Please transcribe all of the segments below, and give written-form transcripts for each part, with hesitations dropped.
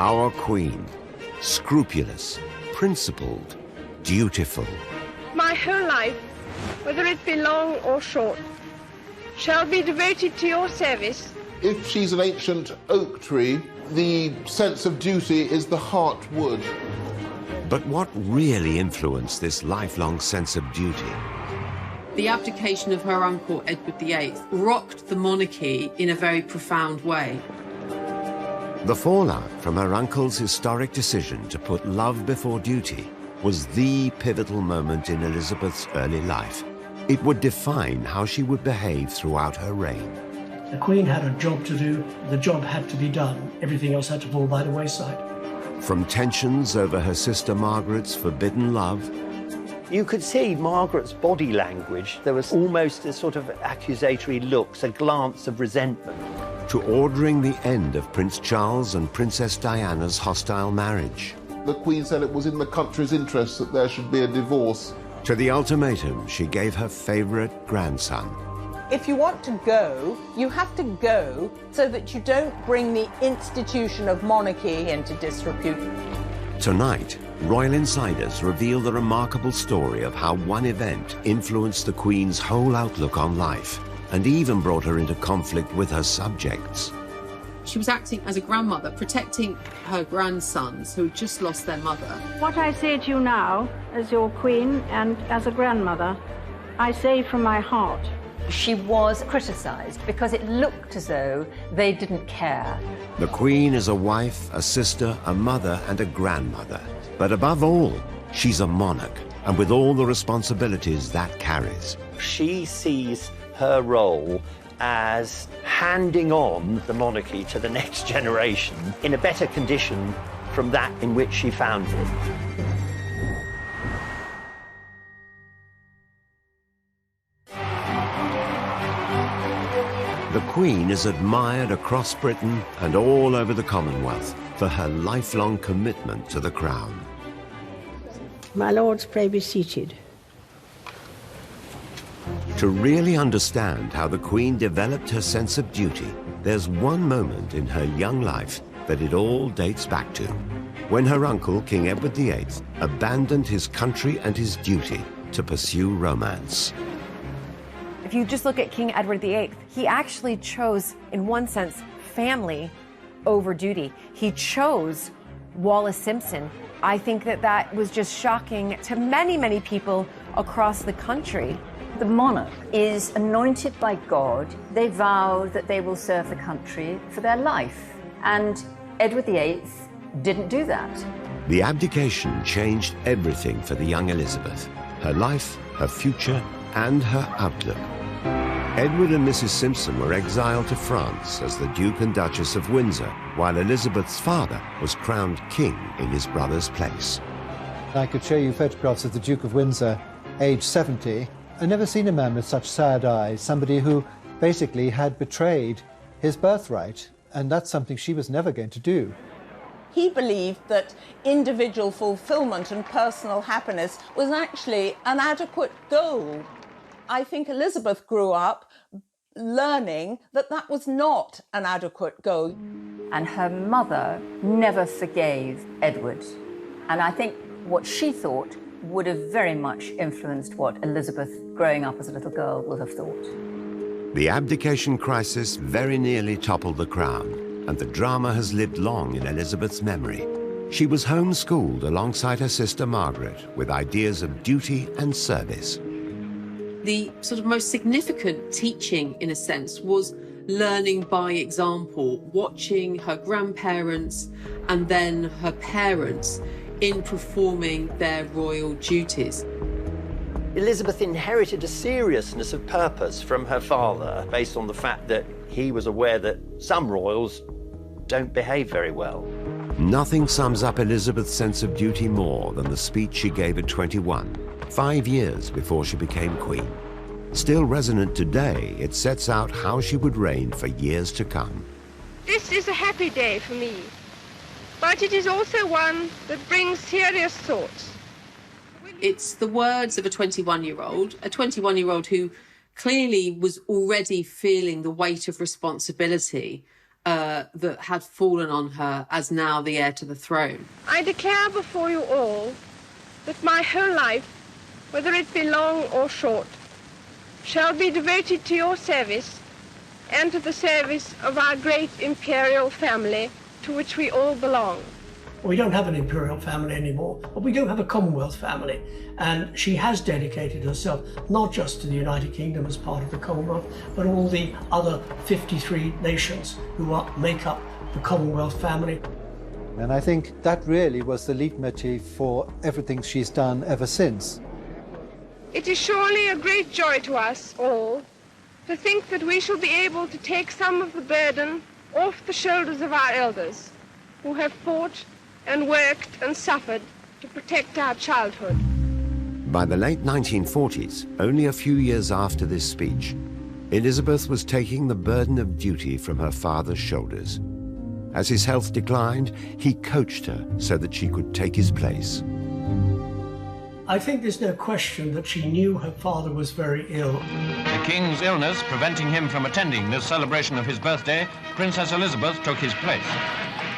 Our Queen. Scrupulous, principled, dutiful. My whole life, whether it be long or short, shall be devoted to your service. If she's an ancient oak tree, the sense of duty is the heartwood. But what really influenced this lifelong sense of duty? The abdication of her uncle, Edward VIII, rocked the monarchy in a very profound way. The fallout from her uncle's historic decision to put love before duty was the pivotal moment in Elizabeth's early life. It would define how she would behave throughout her reign. The Queen had a job to do. The job had to be done. Everything else had to fall by the wayside. From tensions over her sister Margaret's forbidden love. You could see Margaret's body language. There was almost a sort of accusatory looks, a glance of resentment. To ordering the end of Prince Charles and Princess Diana's hostile marriage. The Queen said it was in the country's interest that there should be a divorce. To the ultimatum she gave her favourite grandson. If you want to go, you have to go so that you don't bring the institution of monarchy into disrepute. Tonight, Royal Insiders reveal the remarkable story of how one event influenced the Queen's whole outlook on life and even brought her into conflict with her subjects. She was acting as a grandmother, protecting her grandsons who had just lost their mother. What I say to you now, as your queen and as a grandmother, I say from my heart. She was criticised because it looked as though they didn't care. The Queen is a wife, a sister, a mother and a grandmother. But above all, she's a monarch, and with all the responsibilities that carries. She sees her role as handing on the monarchy to the next generation in a better condition from that in which she found it. The Queen is admired across Britain and all over the Commonwealth for her lifelong commitment to the crown. My lords, pray be seated. To really understand how the Queen developed her sense of duty, there's one moment in her young life that it all dates back to, when her uncle, King Edward VIII, abandoned his country and his duty to pursue romance. If you just look at King Edward VIII, he actually chose, in one sense, family over duty. He chose Wallis Simpson. I think that that was just shocking to many, many people across the country. The monarch is anointed by God. They vow that they will serve the country for their life. And Edward VIII didn't do that. The abdication changed everything for the young Elizabeth. Her life, her future, and her outlook. Edward and Mrs. Simpson were exiled to France as the Duke and Duchess of Windsor, while Elizabeth's father was crowned king in his brother's place. I could show you photographs of the Duke of Windsor, aged 70. I've never seen a man with such sad eyes, somebody who basically had betrayed his birthright, and that's something she was never going to do. He believed that individual fulfillment and personal happiness was actually an adequate goal. I think Elizabeth grew up learning that that was not an adequate goal. And her mother never forgave Edward. And I think what she thought would have very much influenced what Elizabeth, growing up as a little girl, would have thought. The abdication crisis very nearly toppled the crown, and the drama has lived long in Elizabeth's memory. She was homeschooled alongside her sister Margaret with ideas of duty and service. The sort of most significant teaching, in a sense, was learning by example, watching her grandparents and then her parents in performing their royal duties. Elizabeth inherited a seriousness of purpose from her father based on the fact that he was aware that some royals don't behave very well. Nothing sums up Elizabeth's sense of duty more than the speech she gave at 21, 5 years before she became queen. Still resonant today, it sets out how she would reign for years to come. This is a happy day for me, but it is also one that brings serious thoughts. It's the words of a 21-year-old who clearly was already feeling the weight of responsibility that had fallen on her as now the heir to the throne. I declare before you all that my whole life, whether it be long or short, shall be devoted to your service and to the service of our great imperial family to which we all belong. We don't have an imperial family anymore, but we do have a Commonwealth family. And she has dedicated herself not just to the United Kingdom as part of the Commonwealth, but all the other 53 nations who make up the Commonwealth family. And I think that really was the leitmotif for everything she's done ever since. It is surely a great joy to us all to think that we shall be able to take some of the burden off the shoulders of our elders who have fought and worked and suffered to protect our childhood. By the late 1940s, only a few years after this speech, Elizabeth was taking the burden of duty from her father's shoulders. As his health declined, he coached her so that she could take his place. I think there's no question that she knew her father was very ill. The King's illness preventing him from attending this celebration of his birthday, Princess Elizabeth took his place.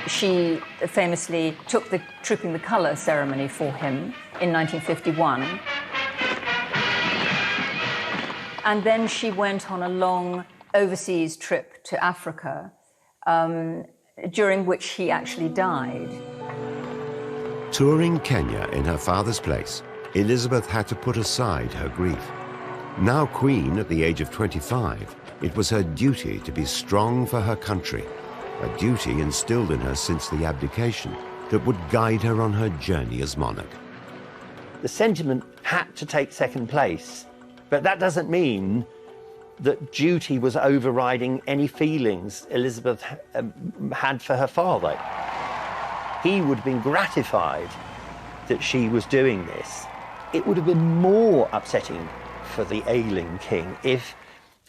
She famously took the Trooping the Colour ceremony for him in 1951. And then she went on a long overseas trip to Africa, during which he actually died. Touring Kenya in her father's place, Elizabeth had to put aside her grief. Now Queen at the age of 25, it was her duty to be strong for her country, a duty instilled in her since the abdication that would guide her on her journey as monarch. The sentiment had to take second place, but that doesn't mean that duty was overriding any feelings Elizabeth had for her father. He would have been gratified that she was doing this. It would have been more upsetting for the ailing king if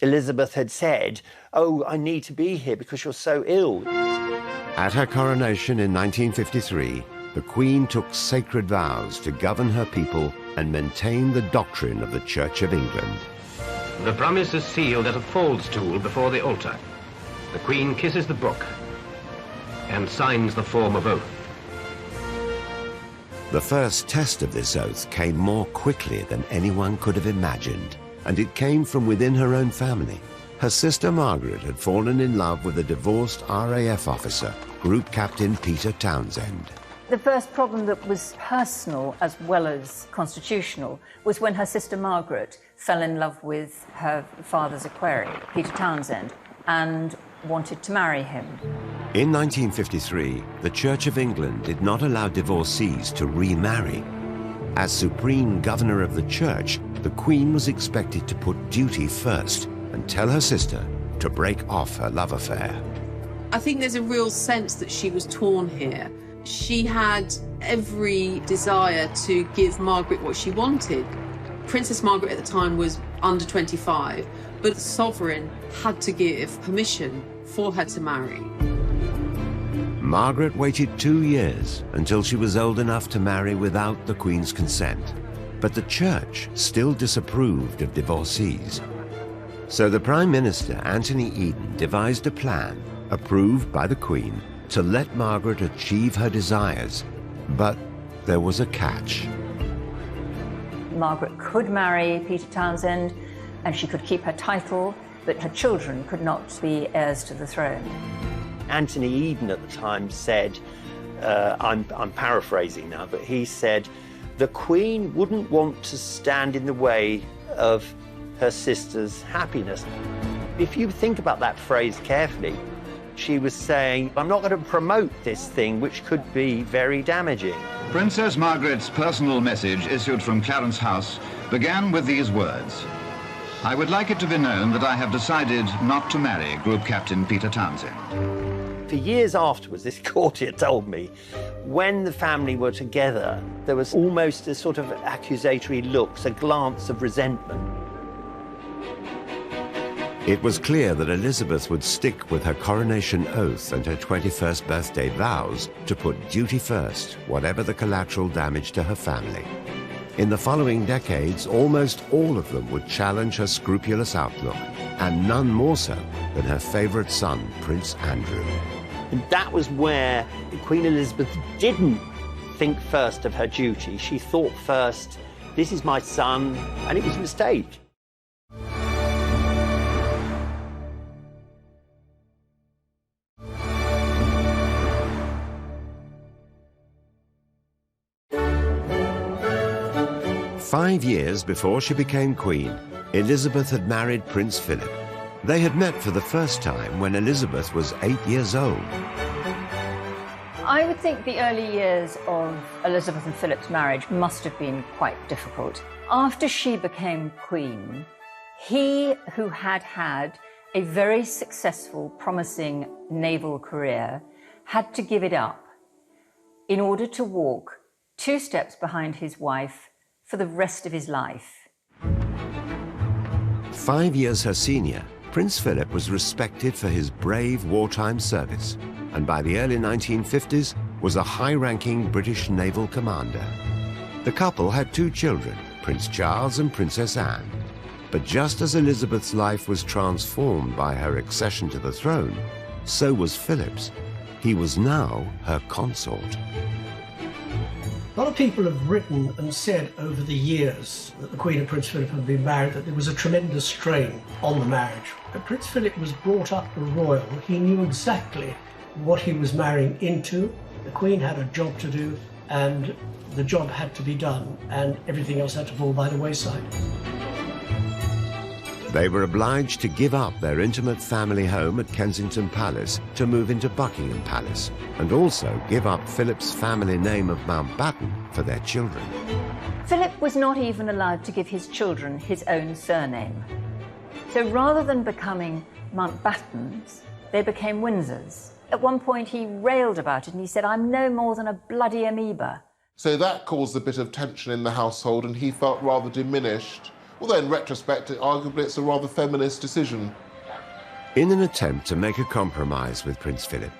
Elizabeth had said, "Oh, I need to be here because you're so ill." At her coronation in 1953, the Queen took sacred vows to govern her people and maintain the doctrine of the Church of England. The promise is sealed at a faldstool before the altar. The Queen kisses the book and signs the form of oath. The first test of this oath came more quickly than anyone could have imagined, and it came from within her own family. Her sister Margaret had fallen in love with a divorced RAF officer, Group Captain Peter Townsend. The first problem that was personal as well as constitutional was when her sister Margaret fell in love with her father's equerry, Peter Townsend, and wanted to marry him. In 1953, the Church of England did not allow divorcees to remarry. As supreme governor of the church, the Queen was expected to put duty first and tell her sister to break off her love affair. I think there's a real sense that she was torn here. She had every desire to give Margaret what she wanted. Princess Margaret at the time was under 25, but the sovereign had to give permission for her to marry. Margaret waited 2 years until she was old enough to marry without the Queen's consent. But the church still disapproved of divorcees. So the Prime Minister, Anthony Eden, devised a plan, approved by the Queen, to let Margaret achieve her desires. But there was a catch. Margaret could marry Peter Townsend and she could keep her title, but her children could not be heirs to the throne. Anthony Eden at the time said, I'm paraphrasing now, but he said, the Queen wouldn't want to stand in the way of her sister's happiness. If you think about that phrase carefully, she was saying, I'm not going to promote this thing, which could be very damaging. Princess Margaret's personal message issued from Clarence House began with these words. I would like it to be known that I have decided not to marry Group Captain Peter Townsend. For years afterwards, this courtier told me, when the family were together, there was almost a sort of accusatory look, a glance of resentment. It was clear that Elizabeth would stick with her coronation oath and her 21st birthday vows to put duty first, whatever the collateral damage to her family. In the following decades, almost all of them would challenge her scrupulous outlook, and none more so than her favourite son, Prince Andrew. And that was where Queen Elizabeth didn't think first of her duty. She thought first, this is my son, and it was a mistake. Five years before she became Queen, Elizabeth had married Prince Philip. They had met for the first time when Elizabeth was 8 years old. I would think the early years of Elizabeth and Philip's marriage must have been quite difficult. After she became Queen, he, who had had a very successful, promising naval career, had to give it up in order to walk 2 steps behind his wife for the rest of his life. 5 years her senior, Prince Philip was respected for his brave wartime service, and by the early 1950s was a high-ranking British naval commander. The couple had 2 children, Prince Charles and Princess Anne. But just as Elizabeth's life was transformed by her accession to the throne, so was Philip's. He was now her consort. A lot of people have written and said over the years that the Queen and Prince Philip had been married, that there was a tremendous strain on the marriage. But Prince Philip was brought up a royal. He knew exactly what he was marrying into. The Queen had a job to do, and the job had to be done, and everything else had to fall by the wayside. They were obliged to give up their intimate family home at Kensington Palace to move into Buckingham Palace, and also give up Philip's family name of Mountbatten for their children. Philip was not even allowed to give his children his own surname. So rather than becoming Mountbattens, they became Windsors. At one point he railed about it and he said, "I'm no more than a bloody amoeba." So that caused a bit of tension in the household, and he felt rather diminished. Although in retrospect, arguably it's a rather feminist decision. In an attempt to make a compromise with Prince Philip,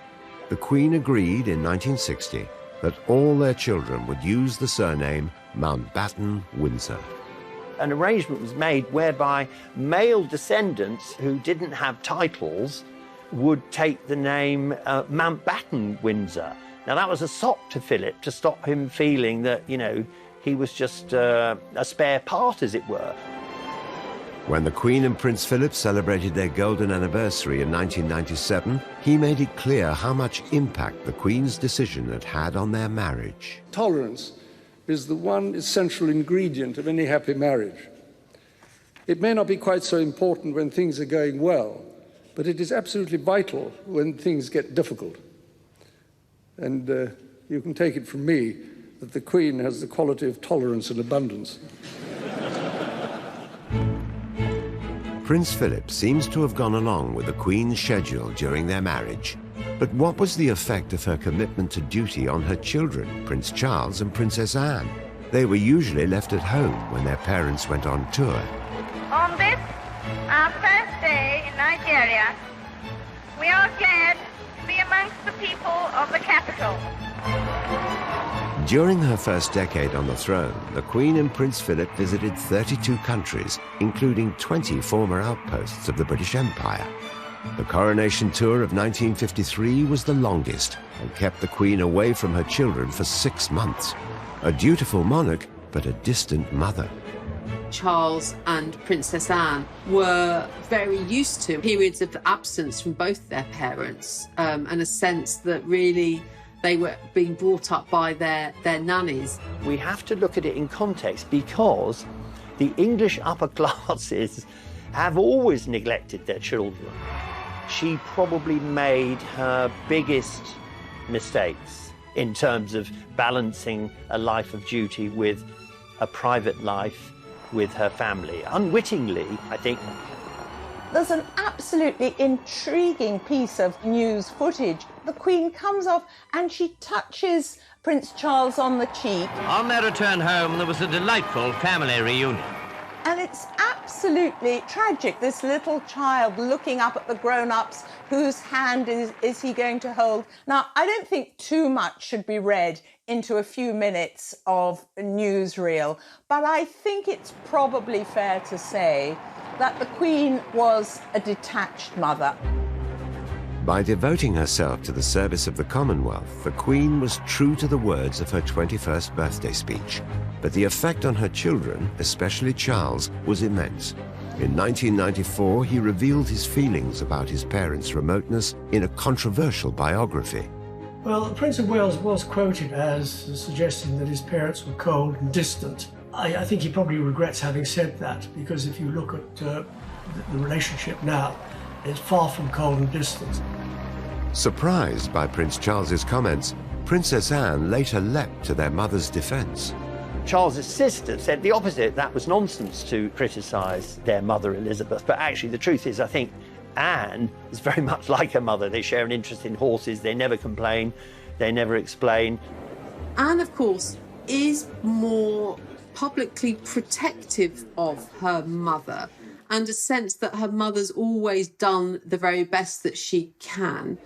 the Queen agreed in 1960 that all their children would use the surname Mountbatten-Windsor. An arrangement was made whereby male descendants who didn't have titles would take the name Mountbatten-Windsor. Now that was a sop to Philip to stop him feeling that, you know, he was just a spare part, as it were. When the Queen and Prince Philip celebrated their golden anniversary in 1997, he made it clear how much impact the Queen's decision had had on their marriage. Tolerance is the one essential ingredient of any happy marriage. It may not be quite so important when things are going well, but it is absolutely vital when things get difficult. And you can take it from me that the Queen has the quality of tolerance and abundance. Prince Philip seems to have gone along with the Queen's schedule during their marriage. But what was the effect of her commitment to duty on her children, Prince Charles and Princess Anne? They were usually left at home when their parents went on tour. On this, our first day in Nigeria, we are glad to be amongst the people of the capital. During her first decade on the throne, the Queen and Prince Philip visited 32 countries, including 20 former outposts of the British Empire. The coronation tour of 1953 was the longest and kept the Queen away from her children for 6 months. A dutiful monarch, but a distant mother. Charles and Princess Anne were very used to periods of absence from both their parents, and a sense that really they were being brought up by their nannies. We have to look at it in context because the English upper classes have always neglected their children. She probably made her biggest mistakes in terms of balancing a life of duty with a private life with her family. Unwittingly, I think. There's an absolutely intriguing piece of news footage. The Queen comes off and she touches Prince Charles on the cheek. On their return home, there was a delightful family reunion. And it's absolutely absolutely tragic. This little child looking up at the grown-ups, whose hand is he going to hold? Now, I don't think too much should be read into a few minutes of a newsreel, but I think it's probably fair to say that the Queen was a detached mother. By devoting herself to the service of the Commonwealth, the Queen was true to the words of her 21st birthday speech. But the effect on her children, especially Charles, was immense. In 1994, he revealed his feelings about his parents' remoteness in a controversial biography. Well, the Prince of Wales was quoted as suggesting that his parents were cold and distant. I think he probably regrets having said that, because if you look at the relationship now, it's far from cold and distant. Surprised by Prince Charles's comments, Princess Anne later leapt to their mother's defence. Charles's sister said the opposite. That was nonsense to criticise their mother, Elizabeth. But actually, the truth is, I think Anne is very much like her mother. They share an interest in horses. They never complain. They never explain. Anne, of course, is more publicly protective of her mother, and a sense that her mother's always done the very best that she can.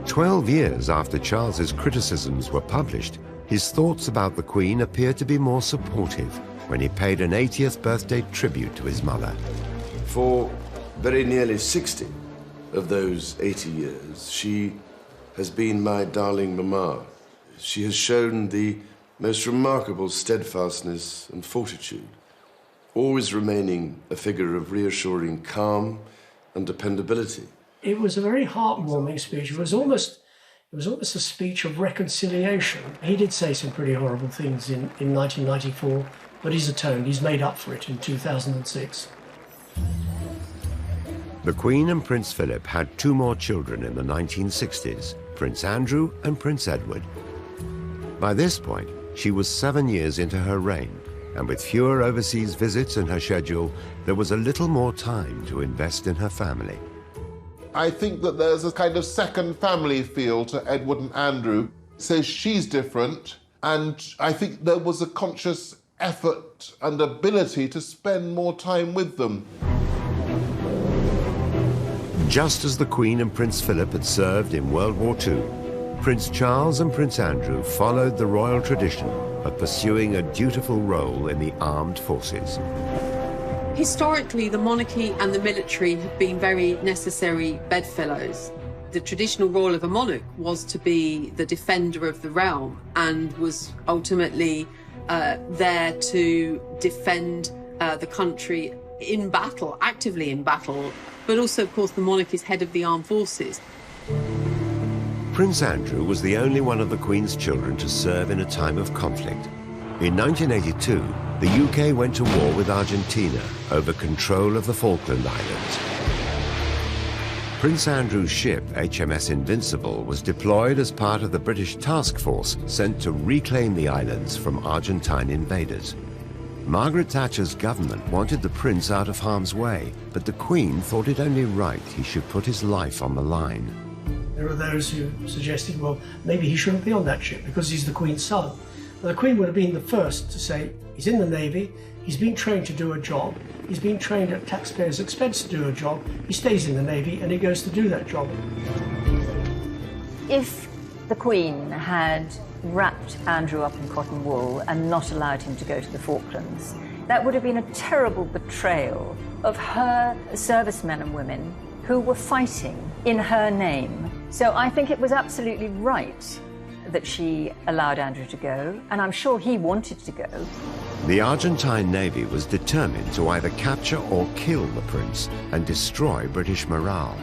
12 years after Charles's criticisms were published, his thoughts about the Queen appeared to be more supportive when he paid an 80th birthday tribute to his mother. For very nearly 60 of those 80 years, she has been my darling mamma. She has shown the most remarkable steadfastness and fortitude, always remaining a figure of reassuring calm and dependability. It was a very heartwarming speech. It was almost a speech of reconciliation. He did say some pretty horrible things in 1994, but he's atoned. He's made up for it in 2006. The Queen and Prince Philip had two more children in the 1960s, Prince Andrew and Prince Edward. By this point, she was 7 years into her reign, and with fewer overseas visits in her schedule, there was a little more time to invest in her family. I think that there's a kind of second family feel to Edward and Andrew. Says she's different, and I think there was a conscious effort and ability to spend more time with them. Just as the Queen and Prince Philip had served in World War II, Prince Charles and Prince Andrew followed the royal tradition of pursuing a dutiful role in the armed forces. Historically, the monarchy and the military have been very necessary bedfellows. The traditional role of a monarch was to be the defender of the realm and was ultimately there to defend the country in battle, actively in battle, but also, of course, the monarch is head of the armed forces. Prince Andrew was the only one of the Queen's children to serve in a time of conflict. In 1982, the UK went to war with Argentina over control of the Falkland Islands. Prince Andrew's ship, HMS Invincible, was deployed as part of the British task force sent to reclaim the islands from Argentine invaders. Margaret Thatcher's government wanted the prince out of harm's way, but the Queen thought it only right he should put his life on the line. There are those who suggested, well, maybe he shouldn't be on that ship because he's the Queen's son. Well, the Queen would have been the first to say, he's in the Navy, he's been trained to do a job, he's been trained at taxpayers' expense to do a job, he stays in the Navy and he goes to do that job. If the Queen had wrapped Andrew up in cotton wool and not allowed him to go to the Falklands, that would have been a terrible betrayal of her servicemen and women who were fighting in her name. So I think it was absolutely right that she allowed Andrew to go, and I'm sure he wanted to go. The Argentine Navy was determined to either capture or kill the prince and destroy British morale.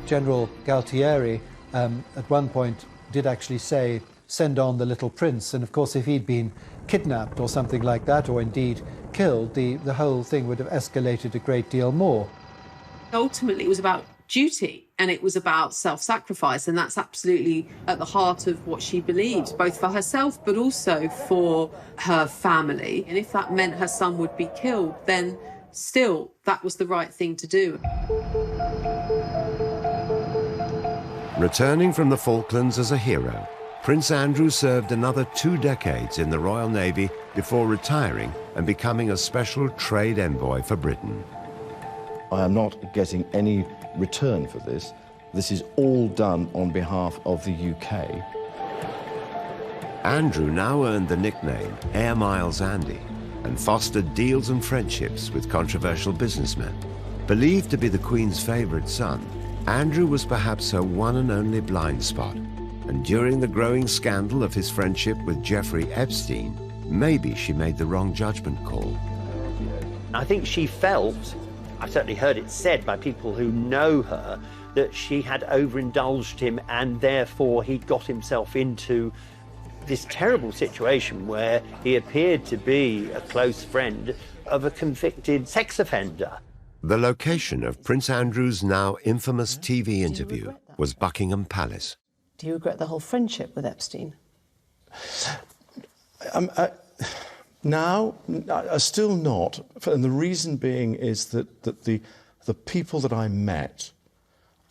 General Galtieri at one point did actually say, send on the little prince, and of course if he'd been kidnapped or something like that, or indeed killed, the whole thing would have escalated a great deal more. Ultimately, it was about duty and it was about self-sacrifice, and that's absolutely at the heart of what she believes, both for herself but also for her family. And if that meant her son would be killed, then still that was the right thing to do. Returning from the Falklands as a hero, Prince Andrew served another 2 decades in the Royal Navy before retiring and becoming a special trade envoy for Britain. I am not getting any return for this. This is all done on behalf of the UK. Andrew now earned the nickname Air Miles Andy and fostered deals and friendships with controversial businessmen. Believed to be the Queen's favourite son, Andrew was perhaps her one and only blind spot. And during the growing scandal of his friendship with Jeffrey Epstein, maybe she made the wrong judgment call. I think she felt, I've certainly heard it said by people who know her, that she had overindulged him and therefore he got himself into this terrible situation where he appeared to be a close friend of a convicted sex offender. The location of Prince Andrew's now infamous TV interview was Buckingham Palace. Do you regret the whole friendship with Epstein? Now, still not. And the reason being is that the people that I met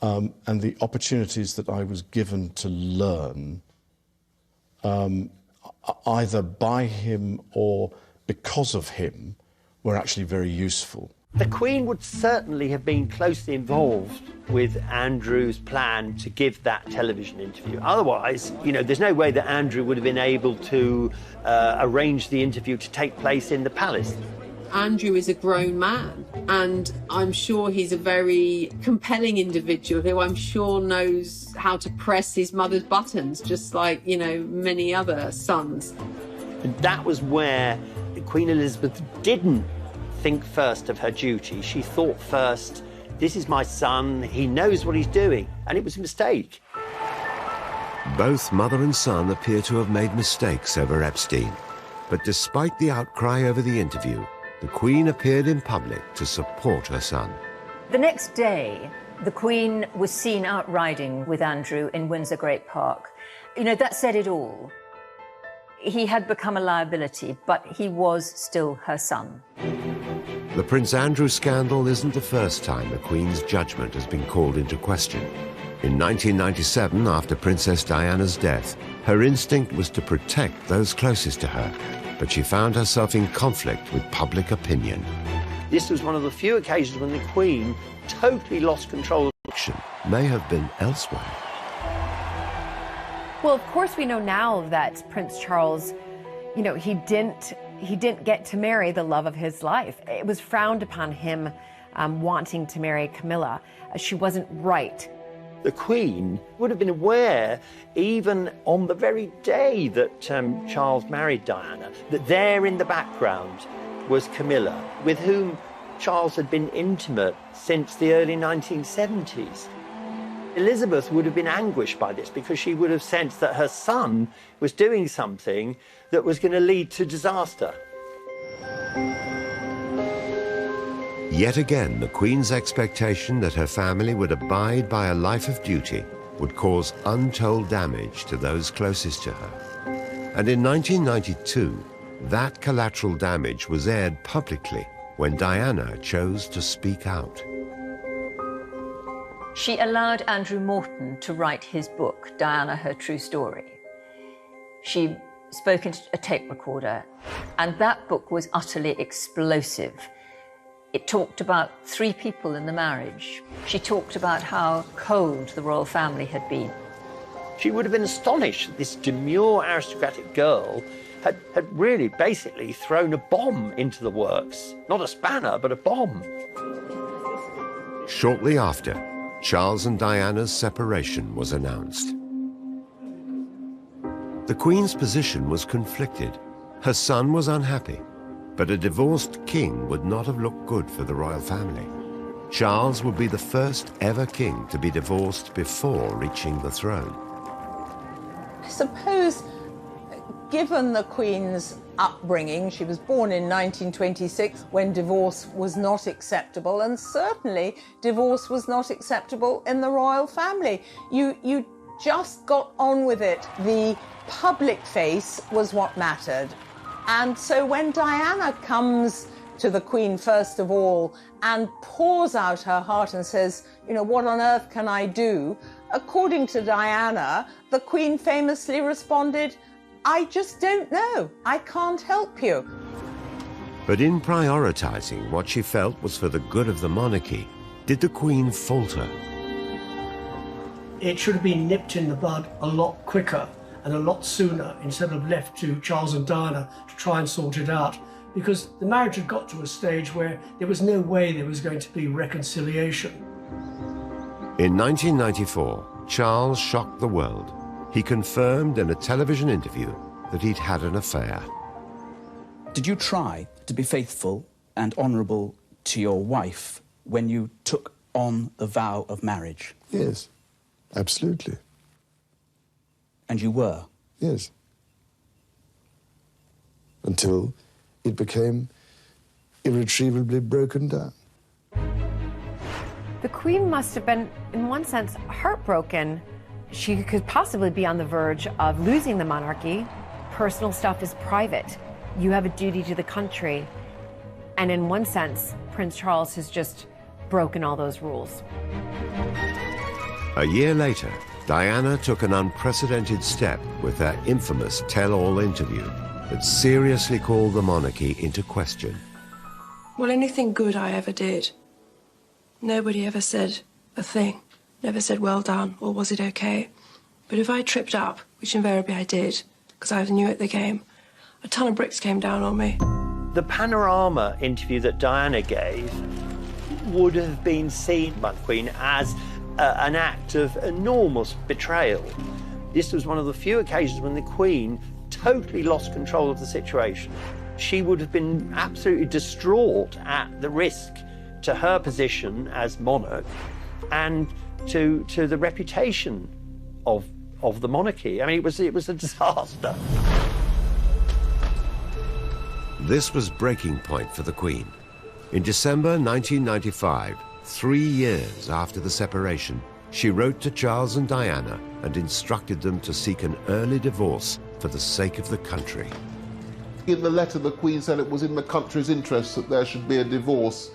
and the opportunities that I was given to learn, either by him or because of him, were actually very useful. The Queen would certainly have been closely involved with Andrew's plan to give that television interview. Otherwise, you know, there's no way that Andrew would have been able to arrange the interview to take place in the palace. Andrew is a grown man, and I'm sure he's a very compelling individual who I'm sure knows how to press his mother's buttons, just like, you know, many other sons. And that was where Queen Elizabeth didn't think first of her duty. She thought first, this is my son, he knows what he's doing, and it was a mistake. Both mother and son appear to have made mistakes over Epstein. But despite the outcry over the interview, the Queen appeared in public to support her son. The next day, the Queen was seen out riding with Andrew in Windsor Great Park. You know, that said it all. He had become a liability, but he was still her son. The Prince Andrew scandal isn't the first time the Queen's judgment has been called into question. In 1997, after Princess Diana's death, her instinct was to protect those closest to her, but she found herself in conflict with public opinion. This was one of the few occasions when the Queen totally lost control. Action may have been elsewhere. Well, of course we know now that Prince Charles, you know, he didn't get to marry the love of his life. It was frowned upon him wanting to marry Camilla. She wasn't right. The Queen would have been aware, even on the very day that Charles married Diana, that there in the background was Camilla, with whom Charles had been intimate since the early 1970s. Elizabeth would have been anguished by this because she would have sensed that her son was doing something that was going to lead to disaster. Yet again, the Queen's expectation that her family would abide by a life of duty would cause untold damage to those closest to her. And in 1992, that collateral damage was aired publicly when Diana chose to speak out. She allowed Andrew Morton to write his book, Diana, Her True Story. She spoke into a tape recorder, and that book was utterly explosive. It talked about 3 people in the marriage. She talked about how cold the royal family had been. She would have been astonished that this demure aristocratic girl had really basically thrown a bomb into the works. Not a spanner, but a bomb. Shortly after, Charles and Diana's separation was announced. The Queen's position was conflicted. Her son was unhappy, but a divorced king would not have looked good for the royal family. Charles would be the first ever king to be divorced before reaching the throne. I suppose, given the Queen's upbringing, she was born in 1926 when divorce was not acceptable, and certainly divorce was not acceptable in the royal family. You just got on with it. The public face was what mattered. And so when Diana comes to the Queen first of all and pours out her heart and says, you know, what on earth can I do? According to Diana, the Queen famously responded, "I just don't know. I can't help you." But in prioritising what she felt was for the good of the monarchy, did the Queen falter? It should have been nipped in the bud a lot quicker and a lot sooner instead of left to Charles and Diana to try and sort it out, because the marriage had got to a stage where there was no way there was going to be reconciliation. In 1994, Charles shocked the world. He confirmed in a television interview that he'd had an affair. Did you try to be faithful and honourable to your wife when you took on the vow of marriage? Yes, absolutely. And you were? Yes. Until it became irretrievably broken down. The Queen must have been, in one sense, heartbroken. She could possibly be on the verge of losing the monarchy. Personal stuff is private. You have a duty to the country. And in one sense, Prince Charles has just broken all those rules. A year later, Diana took an unprecedented step with her infamous tell-all interview that seriously called the monarchy into question. Well, anything good I ever did, nobody ever said a thing. Never said well done or was it okay. But if I tripped up, which invariably I did, because I was new at the game, a ton of bricks came down on me. The Panorama interview that Diana gave would have been seen by the Queen as an act of enormous betrayal. This was one of the few occasions when the Queen totally lost control of the situation. She would have been absolutely distraught at the risk to her position as monarch and to the reputation of the monarchy. I mean, it was a disaster. This was breaking point for the Queen. In December 1995, 3 years after the separation, she wrote to Charles and Diana and instructed them to seek an early divorce for the sake of the country. In the letter, the Queen said it was in the country's interest that there should be a divorce,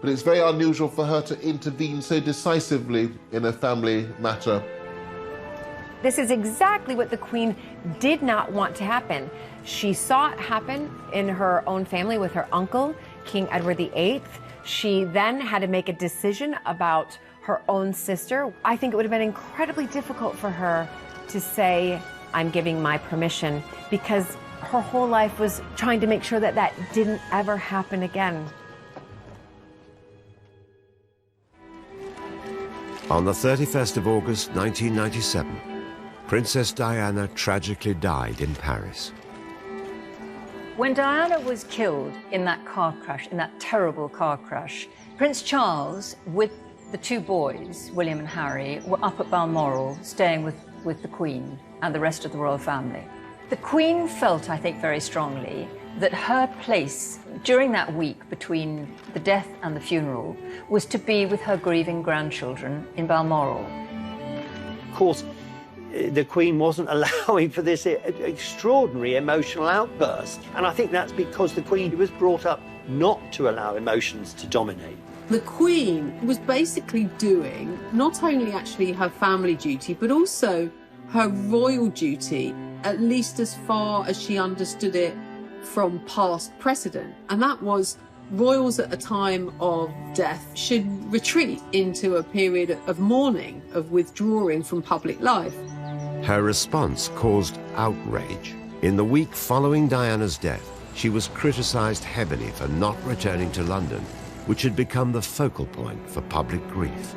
but it's very unusual for her to intervene so decisively in a family matter. This is exactly what the Queen did not want to happen. She saw it happen in her own family with her uncle, King Edward VIII. She then had to make a decision about her own sister. I think it would have been incredibly difficult for her to say, "I'm giving my permission," because her whole life was trying to make sure that that didn't ever happen again. On the 31st of August 1997, Princess Diana tragically died in Paris. When Diana was killed in that car crash, in that terrible car crash, Prince Charles, with the two boys, William and Harry, were up at Balmoral, staying with the Queen and the rest of the royal family. The Queen felt, I think, very strongly that her place during that week between the death and the funeral was to be with her grieving grandchildren in Balmoral. Of course, the Queen wasn't allowing for this extraordinary emotional outburst. And I think that's because the Queen was brought up not to allow emotions to dominate. The Queen was basically doing not only actually her family duty, but also her royal duty, at least as far as she understood it from past precedent. And that was royals at a time of death should retreat into a period of mourning, of withdrawing from public life. Her response caused outrage. In the week following Diana's death, she was criticised heavily for not returning to London, which had become the focal point for public grief.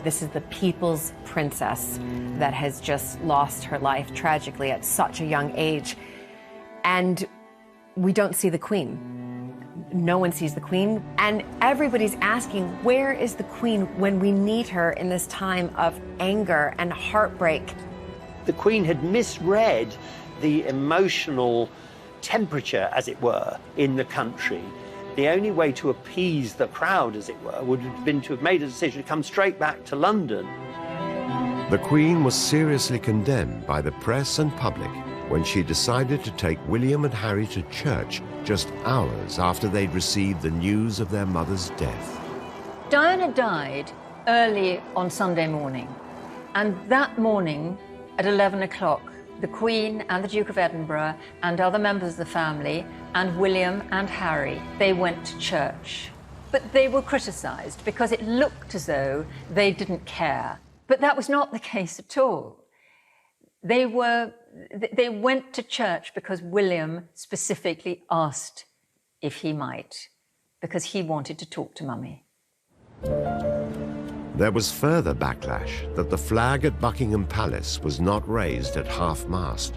This is the people's princess that has just lost her life tragically at such a young age. And we don't see the Queen. No one sees the Queen. And everybody's asking, where is the Queen when we need her in this time of anger and heartbreak? The Queen had misread the emotional temperature, as it were, in the country. The only way to appease the crowd, as it were, would have been to have made a decision to come straight back to London. The Queen was seriously condemned by the press and public when she decided to take William and Harry to church just hours after they'd received the news of their mother's death. Diana died early on Sunday morning. And that morning at 11 o'clock, the Queen and the Duke of Edinburgh and other members of the family and William and Harry, they went to church. But they were criticised because it looked as though they didn't care. But that was not the case at all. They went to church because William specifically asked if he might, because he wanted to talk to Mummy. There was further backlash that the flag at Buckingham Palace was not raised at half-mast.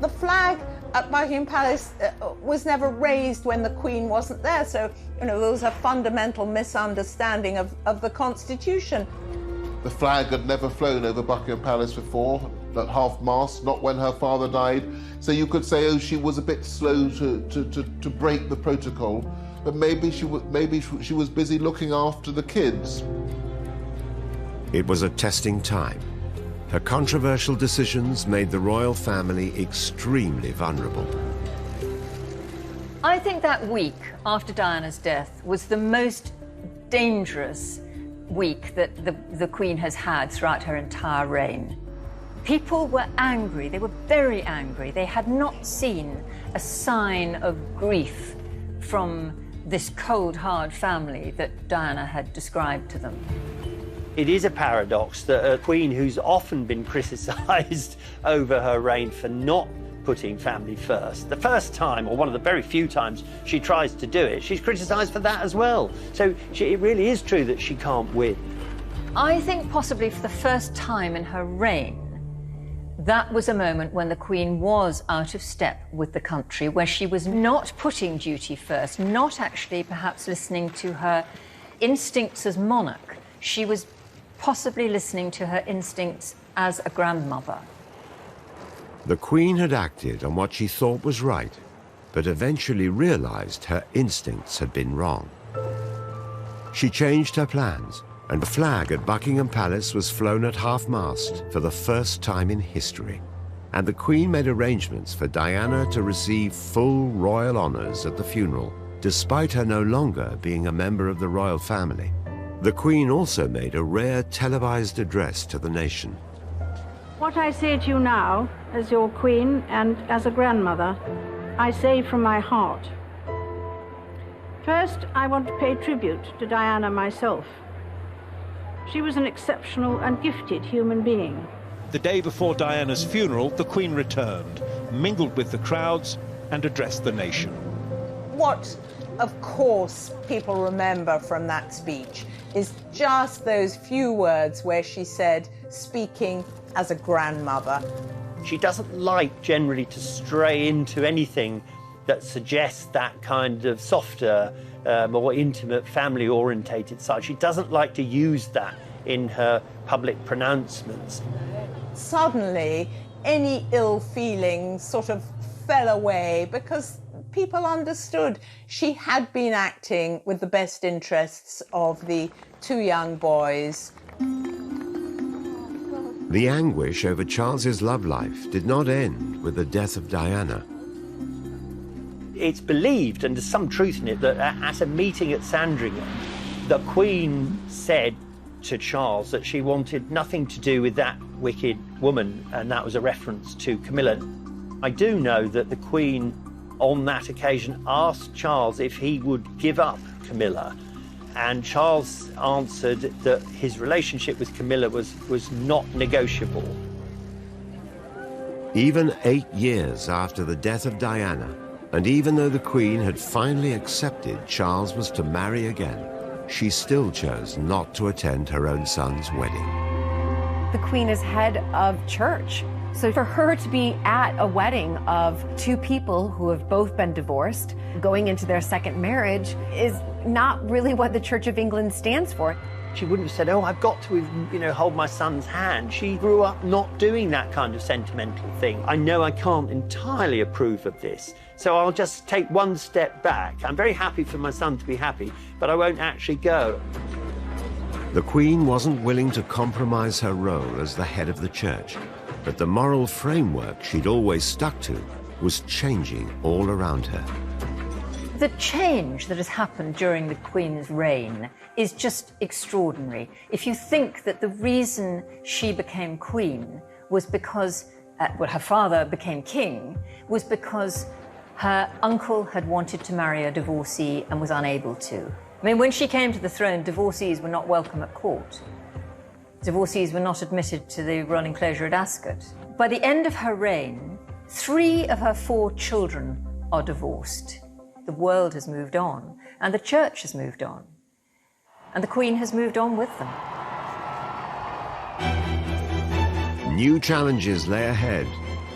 The flag at Buckingham Palace was never raised when the Queen wasn't there, so there was a fundamental misunderstanding of the Constitution. The flag had never flown over Buckingham Palace before, at half-mast, not when her father died. So you could say, oh, she was a bit slow to break the protocol, but maybe she was busy looking after the kids. It was a testing time. Her controversial decisions made the royal family extremely vulnerable. I think that week after Diana's death was the most dangerous week that the Queen has had throughout her entire reign. People were angry, they were very angry. They had not seen a sign of grief from this cold, hard family that Diana had described to them. It is a paradox that a queen who's often been criticised over her reign for not putting family first, the first time, or one of the very few times she tries to do it, she's criticised for that as well. So it really is true that she can't win. I think possibly for the first time in her reign, that was a moment when the Queen was out of step with the country, where she was not putting duty first, not actually perhaps listening to her instincts as monarch. She was possibly listening to her instincts as a grandmother. The Queen had acted on what she thought was right, but eventually realised her instincts had been wrong. She changed her plans, and the flag at Buckingham Palace was flown at half-mast for the first time in history. And the Queen made arrangements for Diana to receive full royal honours at the funeral, despite her no longer being a member of the royal family. The Queen also made a rare televised address to the nation. What I say to you now, as your Queen and as a grandmother, I say from my heart. First, I want to pay tribute to Diana myself. She was an exceptional and gifted human being. The day before Diana's funeral, the Queen returned, mingled with the crowds, and addressed the nation. What, of course, people remember from that speech is just those few words where she said, speaking as a grandmother. She doesn't like generally to stray into anything that suggests that kind of softer, more intimate, family-orientated side. She doesn't like to use that in her public pronouncements. Suddenly, any ill feelings sort of fell away because people understood she had been acting with the best interests of the two young boys. The anguish over Charles's love life did not end with the death of Diana. It's believed, and there's some truth in it, that at a meeting at Sandringham, the Queen said to Charles that she wanted nothing to do with that wicked woman, and that was a reference to Camilla. I do know that the Queen on that occasion asked Charles if he would give up Camilla, and Charles answered that his relationship with Camilla was not negotiable. Even 8 years after the death of Diana, and even though the Queen had finally accepted Charles was to marry again, she still chose not to attend her own son's wedding. The Queen is head of church. So for her to be at a wedding of two people who have both been divorced, going into their second marriage, is not really what the Church of England stands for. She wouldn't have said, oh, I've got to, hold my son's hand. She grew up not doing that kind of sentimental thing. I know I can't entirely approve of this, so I'll just take one step back. I'm very happy for my son to be happy, but I won't actually go. The Queen wasn't willing to compromise her role as the head of the church, but the moral framework she'd always stuck to was changing all around her. The change that has happened during the Queen's reign is just extraordinary. If you think that the reason she became Queen was because, her father became king, was because her uncle had wanted to marry a divorcee and was unable to. I mean, when she came to the throne, divorcees were not welcome at court. Divorcees were not admitted to the royal enclosure at Ascot. By the end of her reign, 3 of her 4 children are divorced. The world has moved on, and the church has moved on, and the Queen has moved on with them. New challenges lay ahead,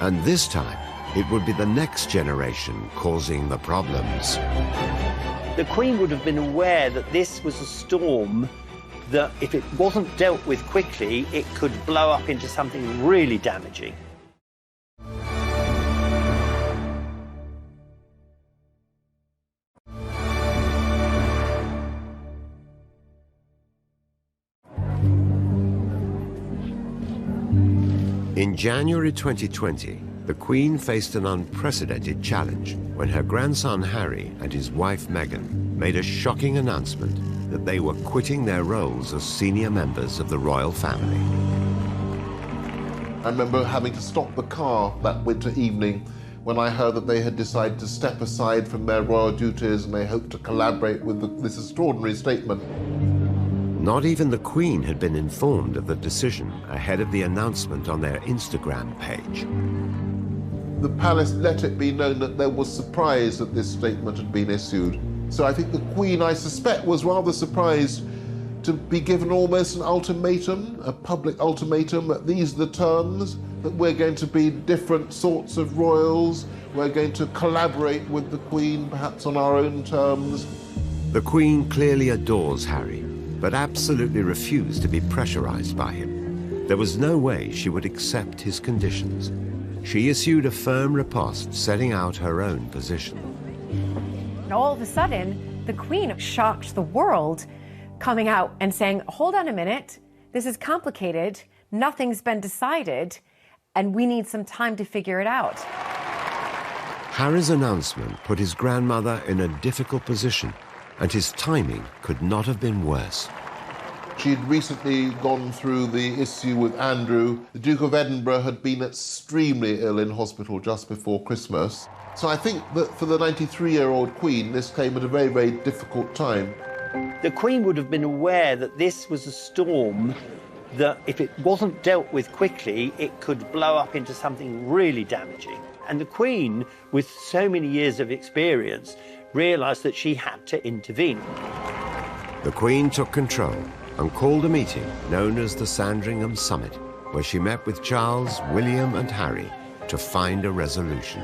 and this time it would be the next generation causing the problems. The Queen would have been aware that this was a storm that, if it wasn't dealt with quickly, it could blow up into something really damaging. In January 2020, the Queen faced an unprecedented challenge when her grandson Harry and his wife Meghan made a shocking announcement that they were quitting their roles as senior members of the royal family. I remember having to stop the car that winter evening when I heard that they had decided to step aside from their royal duties and they hoped to collaborate with this extraordinary statement. Not even the Queen had been informed of the decision ahead of the announcement on their Instagram page. The palace let it be known that there was surprise that this statement had been issued. So I think the Queen, I suspect, was rather surprised to be given almost an ultimatum, a public ultimatum, that these are the terms, that we're going to be different sorts of royals, we're going to collaborate with the Queen, perhaps on our own terms. The Queen clearly adores Harry, but absolutely refused to be pressurized by him. There was no way she would accept his conditions. She issued a firm riposte setting out her own position. And all of a sudden, the Queen shocked the world, coming out and saying, hold on a minute, this is complicated, nothing's been decided, and we need some time to figure it out. Harry's announcement put his grandmother in a difficult position, and his timing could not have been worse. She'd recently gone through the issue with Andrew. The Duke of Edinburgh had been extremely ill in hospital just before Christmas. So I think that for the 93-year-old Queen, this came at a very, very difficult time. The Queen would have been aware that this was a storm that, if it wasn't dealt with quickly, it could blow up into something really damaging. And the Queen, with so many years of experience, realised that she had to intervene. The Queen took control and called a meeting known as the Sandringham Summit, where she met with Charles, William and Harry to find a resolution.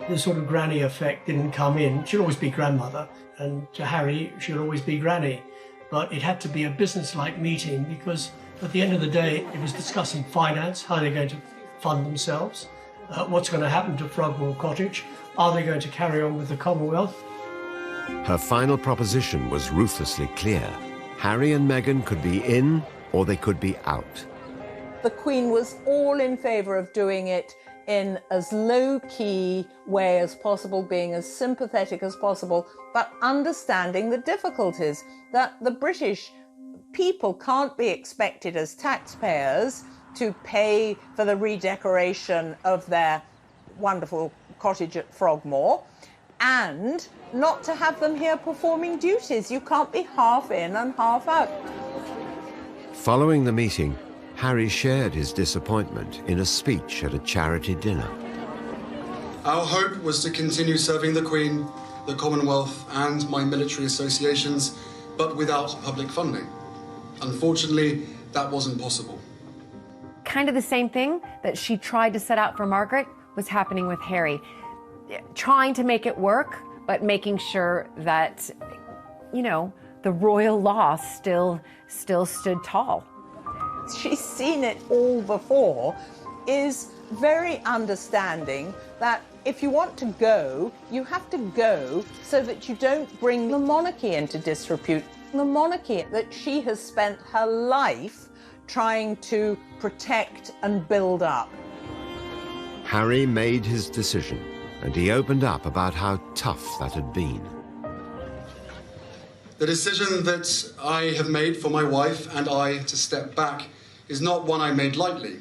The sort of granny effect didn't come in. She'll always be grandmother, and to Harry, she'll always be granny. But it had to be a business-like meeting because at the end of the day, it was discussing finance, how they're going to fund themselves, what's going to happen to Frogmore Cottage, are they going to carry on with the Commonwealth? Her final proposition was ruthlessly clear. Harry and Meghan could be in or they could be out. The Queen was all in favour of doing it in as low-key way as possible, being as sympathetic as possible, but understanding the difficulties that the British people can't be expected as taxpayers to pay for the redecoration of their wonderful cottage at Frogmore, and not to have them here performing duties. You can't be half in and half out. Following the meeting, Harry shared his disappointment in a speech at a charity dinner. Our hope was to continue serving the Queen, the Commonwealth and my military associations, but without public funding. Unfortunately, that wasn't possible. Kind of the same thing that she tried to set out for Margaret was happening with Harry. Trying to make it work, but making sure that, you know, the royal law still stood tall. She's seen it all before, is very understanding that if you want to go, you have to go so that you don't bring the monarchy into disrepute. The monarchy that she has spent her life trying to protect and build up. Harry made his decision, and he opened up about how tough that had been. The decision that I have made for my wife and I to step back is not one I made lightly.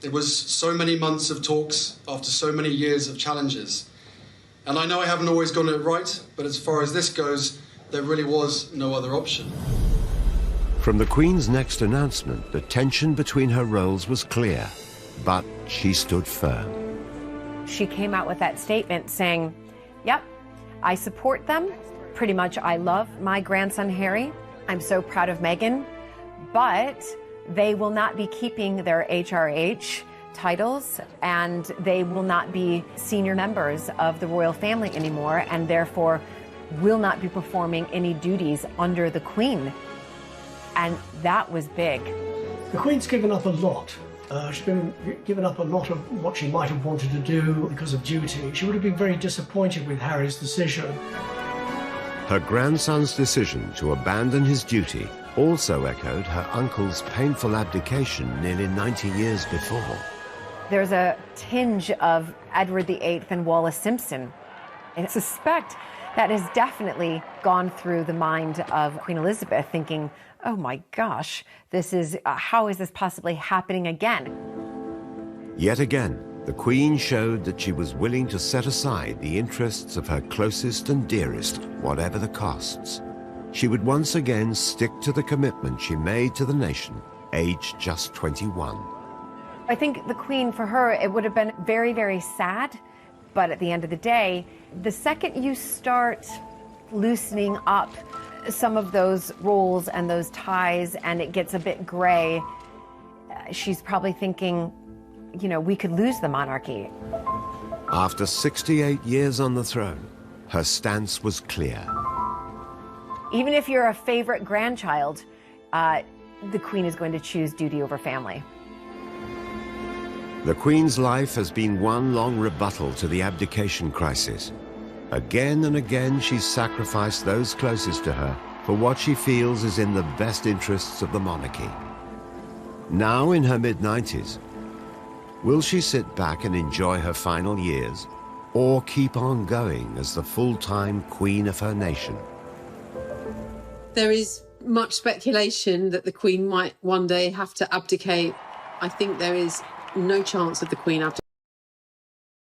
It was so many months of talks after so many years of challenges. And I know I haven't always gotten it right, but as far as this goes, there really was no other option. From the Queen's next announcement, the tension between her roles was clear, but she stood firm. She came out with that statement saying, yep, I support them. Pretty much I love my grandson Harry. I'm so proud of Meghan, but they will not be keeping their HRH titles, and they will not be senior members of the royal family anymore, and therefore will not be performing any duties under the Queen. And that was big. The Queen's given up a lot. She's been given up a lot of what she might have wanted to do because of duty. She would have been very disappointed with Harry's decision. Her grandson's decision to abandon his duty also echoed her uncle's painful abdication nearly 90 years before. There's a tinge of Edward VIII and Wallis Simpson. I suspect that has definitely gone through the mind of Queen Elizabeth, thinking, oh my gosh, this is, how is this possibly happening again? Yet again, the Queen showed that she was willing to set aside the interests of her closest and dearest, whatever the costs. She would once again stick to the commitment she made to the nation, aged just 21. I think the Queen, for her, it would have been very, very sad. But at the end of the day, the second you start loosening up some of those roles and those ties and it gets a bit gray, she's probably thinking, you know, we could lose the monarchy. After 68 years on the throne, her stance was clear. Even if you're a favorite grandchild, the Queen is going to choose duty over family. The Queen's life has been one long rebuttal to the abdication crisis. Again and again, she's sacrificed those closest to her for what she feels is in the best interests of the monarchy. Now in her mid-90s, will she sit back and enjoy her final years, or keep on going as the full-time Queen of her nation? There is much speculation that the Queen might one day have to abdicate. I think there is no chance of the Queen abdicating.